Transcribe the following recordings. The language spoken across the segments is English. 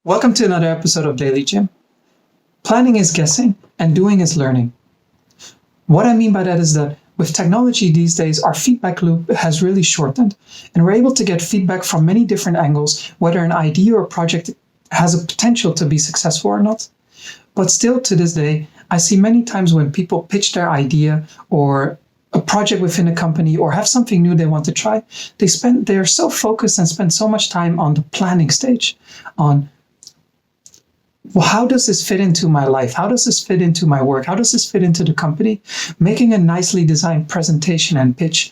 Welcome to another episode of Daily Gym. Planning is guessing and doing is learning. What I mean by that is that with technology these days, our feedback loop has really shortened, and we're able to get feedback from many different angles, whether an idea or project has a potential to be successful or not. But still to this day, I see many times when people pitch their idea or a project within a company or have something new they want to try, they are so focused and spend so much time on the planning stage, on well, how does this fit into my life? How does this fit into my work? How does this fit into the company? Making a nicely designed presentation and pitch,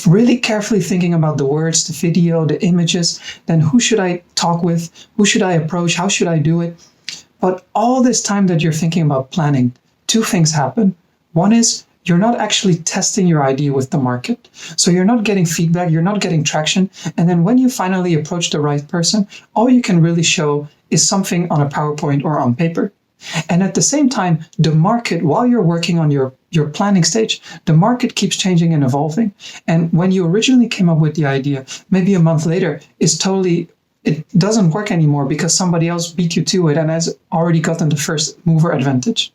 really carefully thinking about the words, the video, the images, then who should I talk with? Who should I approach? How should I do it? But all this time that you're thinking about planning, two things happen. One is you're not actually testing your idea with the market. So you're not getting feedback, you're not getting traction. And then when you finally approach the right person, all you can really show is something on a PowerPoint or on paper. And at the same time, the market, while you're working on your planning stage, the market keeps changing and evolving. And when you originally came up with the idea, maybe a month later, it doesn't work anymore because somebody else beat you to it and has already gotten the first mover advantage.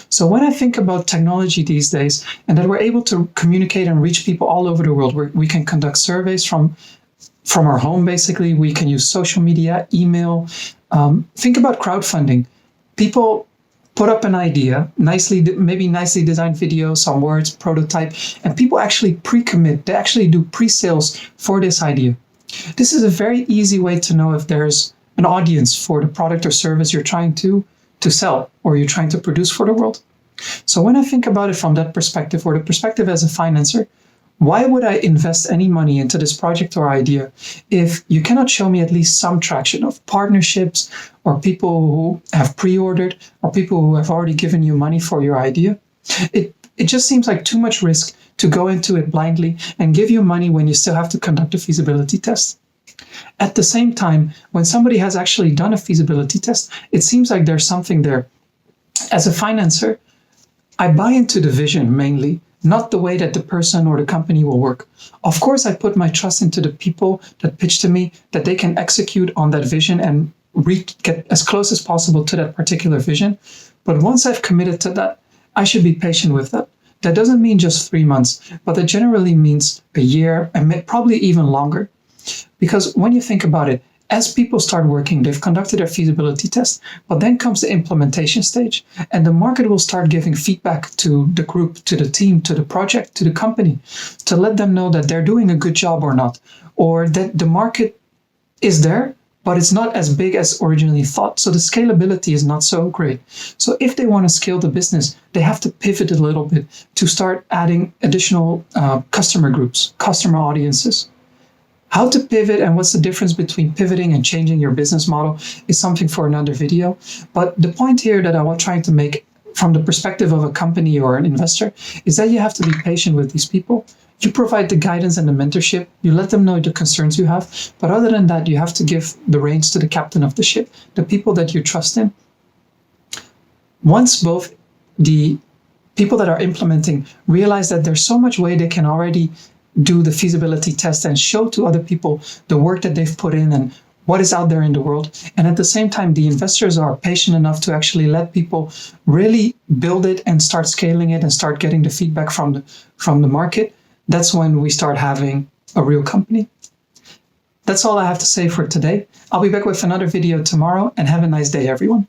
So when I think about technology these days and that we're able to communicate and reach people all over the world, where we can conduct surveys from our home, basically, we can use social media, email. Think about crowdfunding. People put up an idea, maybe nicely designed video, some words, prototype, and people actually pre-commit. They actually do pre-sales for this idea. This is a very easy way to know if there's an audience for the product or service you're trying to sell or you're trying to produce for the world. So when I think about it from that perspective, or the perspective as a financer, why would I invest any money into this project or idea if you cannot show me at least some traction of partnerships or people who have pre-ordered or people who have already given you money for your idea? It just seems like too much risk to go into it blindly and give you money when you still have to conduct a feasibility test. At the same time, when somebody has actually done a feasibility test, it seems like there's something there. As a financer, I buy into the vision mainly, not the way that the person or the company will work. Of course, I put my trust into the people that pitch to me, that they can execute on that vision and get as close as possible to that particular vision. But once I've committed to that, I should be patient with that. That doesn't mean just 3 months, but that generally means a year and probably even longer. Because when you think about it, as people start working, they've conducted their feasibility test, but then comes the implementation stage, and the market will start giving feedback to the group, to the team, to the project, to the company, to let them know that they're doing a good job or not, or that the market is there, but it's not as big as originally thought. So the scalability is not so great. So if they want to scale the business, they have to pivot a little bit to start adding additional customer groups, customer audiences. How to pivot and what's the difference between pivoting and changing your business model is something for another video. But the point here that I was trying to make from the perspective of a company or an investor is that you have to be patient with these people. You provide the guidance and the mentorship. You let them know the concerns you have. But other than that, you have to give the reins to the captain of the ship, the people that you trust in. Once both the people that are implementing realize that there's so much way they can already do the feasibility test and show to other people the work that they've put in and what is out there in the world. And at the same time, the investors are patient enough to actually let people really build it and start scaling it and start getting the feedback from the market. That's when we start having a real company. That's all I have to say for today. I'll be back with another video tomorrow, and have a nice day, everyone.